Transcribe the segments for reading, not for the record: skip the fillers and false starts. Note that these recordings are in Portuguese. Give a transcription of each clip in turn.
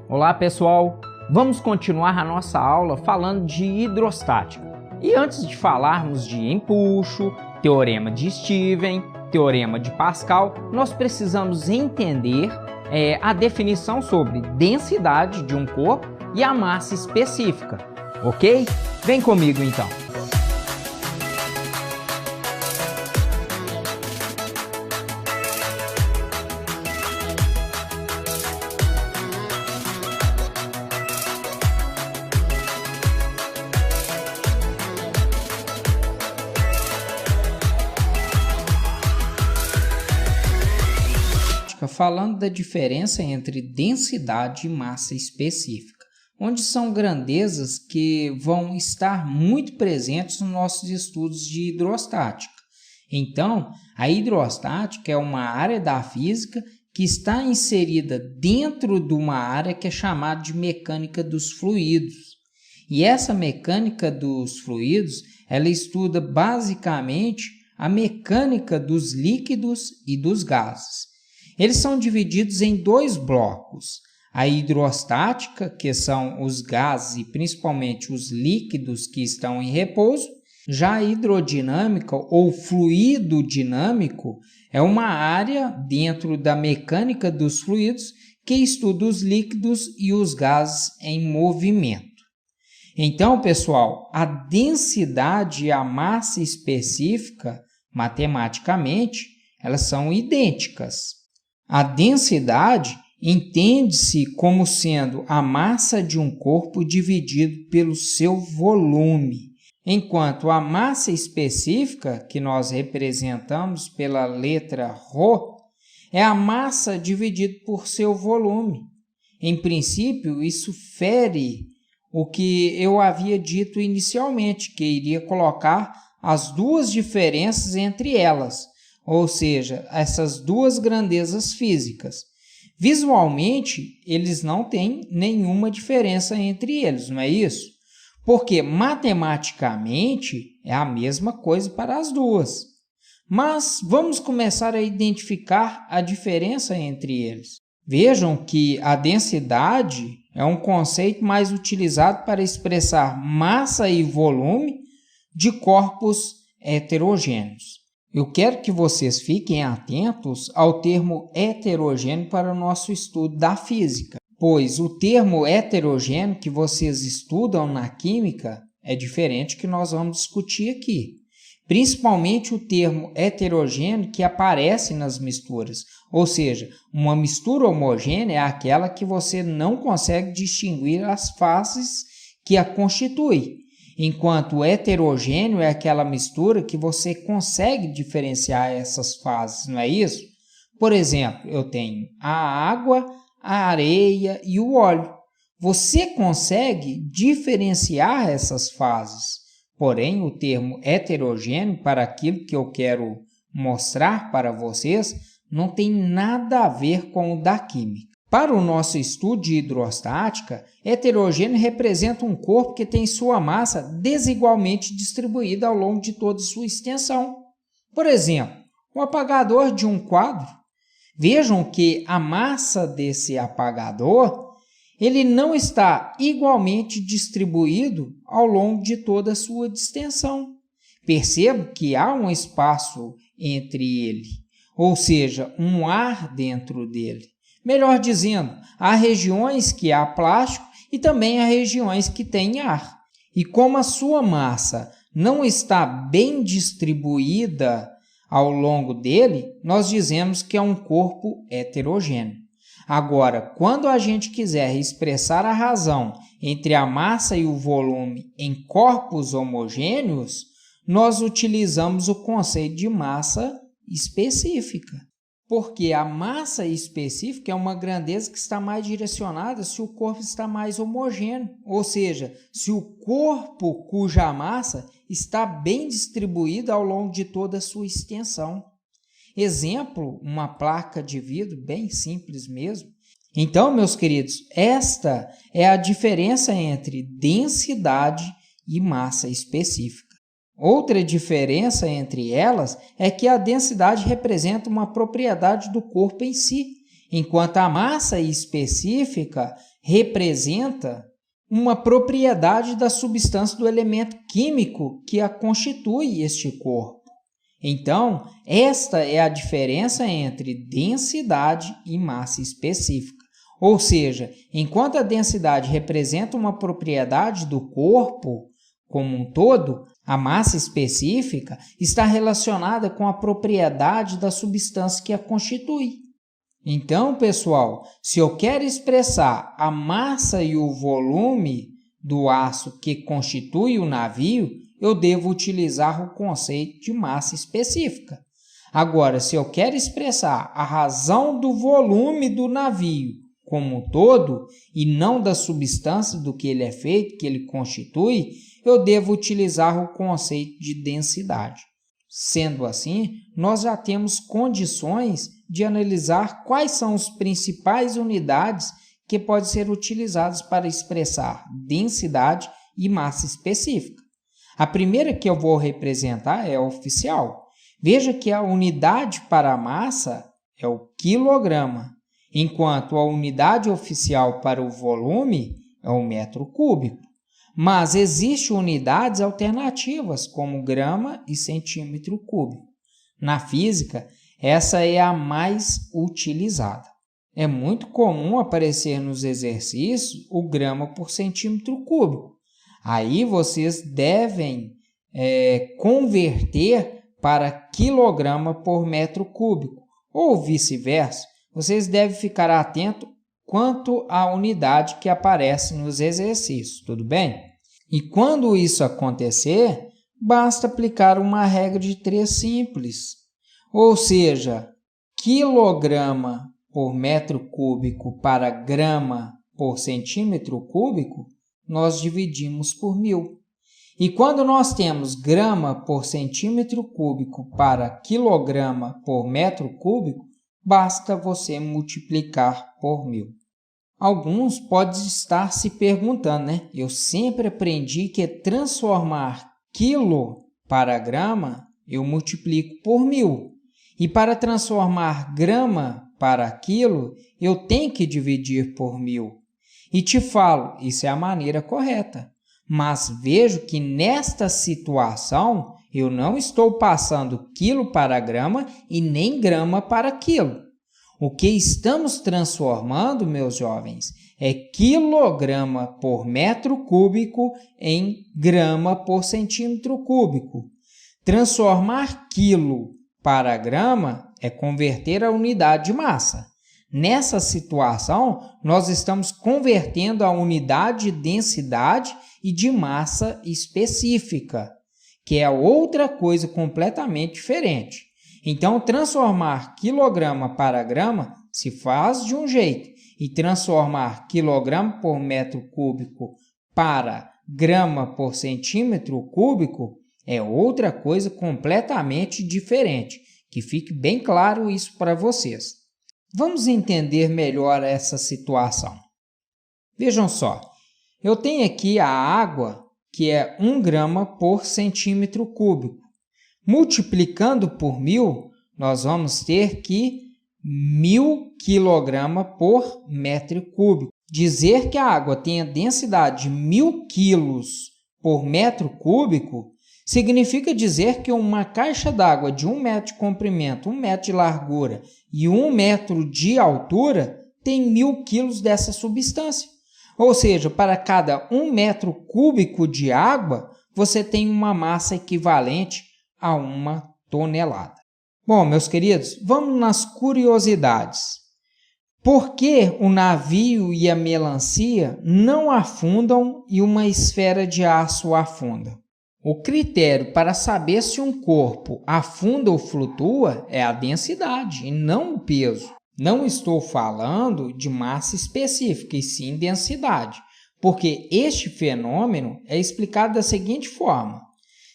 Olá pessoal, vamos continuar a nossa aula falando de hidrostática. E antes de falarmos de empuxo, teorema de Steven, teorema de Pascal, nós precisamos entender a definição sobre densidade de um corpo e a massa específica, ok? Vem comigo então. Falando da diferença entre densidade e massa específica, onde são grandezas que vão estar muito presentes nos nossos estudos de hidrostática. Então, a hidrostática é uma área da física que está inserida dentro de uma área que é chamada de mecânica dos fluidos. E essa mecânica dos fluidos, ela estuda basicamente a mecânica dos líquidos e dos gases. Eles são divididos em dois blocos, a hidrostática, que são os gases e principalmente os líquidos que estão em repouso. Já a hidrodinâmica ou fluido dinâmico é uma área dentro da mecânica dos fluidos que estuda os líquidos e os gases em movimento. Então, pessoal, a densidade e a massa específica, matematicamente, elas são idênticas. A densidade entende-se como sendo a massa de um corpo dividido pelo seu volume, enquanto a massa específica, que nós representamos pela letra ρ, é a massa dividida por seu volume. Em princípio, isso fere o que eu havia dito inicialmente, que iria colocar as duas diferenças entre elas, ou seja, essas duas grandezas físicas. Visualmente, eles não têm nenhuma diferença entre eles, não é isso? Porque matematicamente é a mesma coisa para as duas. Mas vamos começar a identificar a diferença entre eles. Vejam que a densidade é um conceito mais utilizado para expressar massa e volume de corpos heterogêneos. Eu quero que vocês fiquem atentos ao termo heterogêneo para o nosso estudo da física, pois o termo heterogêneo que vocês estudam na química é diferente do que nós vamos discutir aqui. Principalmente o termo heterogêneo que aparece nas misturas, ou seja, uma mistura homogênea é aquela que você não consegue distinguir as fases que a constituem. Enquanto o heterogêneo é aquela mistura que você consegue diferenciar essas fases, não é isso? Por exemplo, eu tenho a água, a areia e o óleo. Você consegue diferenciar essas fases, porém o termo heterogêneo, para aquilo que eu quero mostrar para vocês, não tem nada a ver com o da química. Para o nosso estudo de hidrostática, heterogêneo representa um corpo que tem sua massa desigualmente distribuída ao longo de toda sua extensão. Por exemplo, o apagador de um quadro. Vejam que a massa desse apagador ele não está igualmente distribuído ao longo de toda a sua extensão. Percebo que há um espaço entre ele, ou seja, um ar dentro dele. Melhor dizendo, há regiões que há plástico e também há regiões que têm ar. E como a sua massa não está bem distribuída ao longo dele, nós dizemos que é um corpo heterogêneo. Agora, quando a gente quiser expressar a razão entre a massa e o volume em corpos homogêneos, nós utilizamos o conceito de massa específica. Porque a massa específica é uma grandeza que está mais direcionada se o corpo está mais homogêneo, ou seja, se o corpo cuja massa está bem distribuída ao longo de toda a sua extensão. Exemplo, uma placa de vidro, bem simples mesmo. Então, meus queridos, esta é a diferença entre densidade e massa específica. Outra diferença entre elas é que a densidade representa uma propriedade do corpo em si, enquanto a massa específica representa uma propriedade da substância do elemento químico que a constitui este corpo. Então, esta é a diferença entre densidade e massa específica. Ou seja, enquanto a densidade representa uma propriedade do corpo como um todo, a massa específica está relacionada com a propriedade da substância que a constitui. Então, pessoal, se eu quero expressar a massa e o volume do aço que constitui o navio, eu devo utilizar o conceito de massa específica. Agora, se eu quero expressar a razão do volume do navio como um todo, e não da substância do que ele é feito, que ele constitui, eu devo utilizar o conceito de densidade. Sendo assim, nós já temos condições de analisar quais são as principais unidades que podem ser utilizadas para expressar densidade e massa específica. A primeira que eu vou representar é a oficial. Veja que a unidade para a massa é o quilograma, enquanto a unidade oficial para o volume é o metro cúbico. Mas existem unidades alternativas, como grama e centímetro cúbico. Na física, essa é a mais utilizada. É muito comum aparecer nos exercícios o grama por centímetro cúbico. Aí vocês devem converter para quilograma por metro cúbico, ou vice-versa. Vocês devem ficar atentos quanto à unidade que aparece nos exercícios, tudo bem? E quando isso acontecer, basta aplicar uma regra de 3 simples, ou seja, quilograma por metro cúbico para grama por centímetro cúbico, nós dividimos por 1000. E quando nós temos grama por centímetro cúbico para quilograma por metro cúbico, basta você multiplicar por 1000. Alguns podem estar se perguntando, né? Eu sempre aprendi que transformar quilo para grama, eu multiplico por 1000. E para transformar grama para quilo, eu tenho que dividir por 1000. E te falo, isso é a maneira correta. Mas vejo que nesta situação, eu não estou passando quilo para grama e nem grama para quilo. O que estamos transformando, meus jovens, é quilograma por metro cúbico em grama por centímetro cúbico. Transformar quilo para grama é converter a unidade de massa. Nessa situação, nós estamos convertendo a unidade de densidade e de massa específica, que é outra coisa completamente diferente. Então, transformar quilograma para grama se faz de um jeito e transformar quilograma por metro cúbico para grama por centímetro cúbico é outra coisa completamente diferente. Que fique bem claro isso para vocês. Vamos entender melhor essa situação. Vejam só, eu tenho aqui a água, que é 1 grama por centímetro cúbico. Multiplicando por 1000, nós vamos ter que 1000 kg por metro cúbico. Dizer que a água tem a densidade de 1000 kg por metro cúbico significa dizer que uma caixa d'água de 1 metro de comprimento, 1 metro de largura e 1 metro de altura tem 1000 kg dessa substância. Ou seja, para cada 1 metro cúbico de água, você tem uma massa equivalente a 1 tonelada. Bom, meus queridos, vamos nas curiosidades. Por que o navio e a melancia não afundam e uma esfera de aço afunda? O critério para saber se um corpo afunda ou flutua é a densidade e não o peso. Não estou falando de massa específica, e sim densidade, porque este fenômeno é explicado da seguinte forma.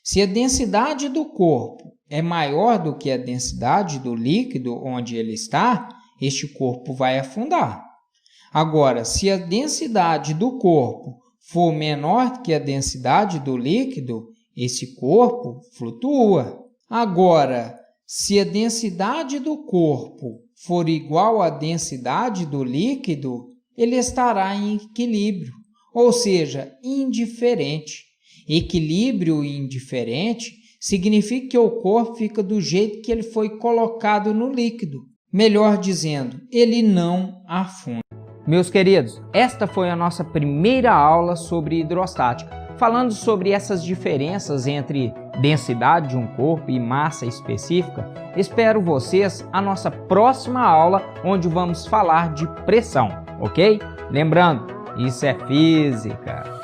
Se a densidade do corpo é maior do que a densidade do líquido onde ele está, este corpo vai afundar. Agora, se a densidade do corpo for menor que a densidade do líquido, esse corpo flutua. Agora, se a densidade do corpo for igual à densidade do líquido, ele estará em equilíbrio, ou seja, indiferente. Equilíbrio indiferente significa que o corpo fica do jeito que ele foi colocado no líquido. Melhor dizendo, ele não afunda. Meus queridos, esta foi a nossa primeira aula sobre hidrostática, falando sobre essas diferenças entre densidade de um corpo e massa específica. Espero vocês na nossa próxima aula, onde vamos falar de pressão, ok? Lembrando, isso é física.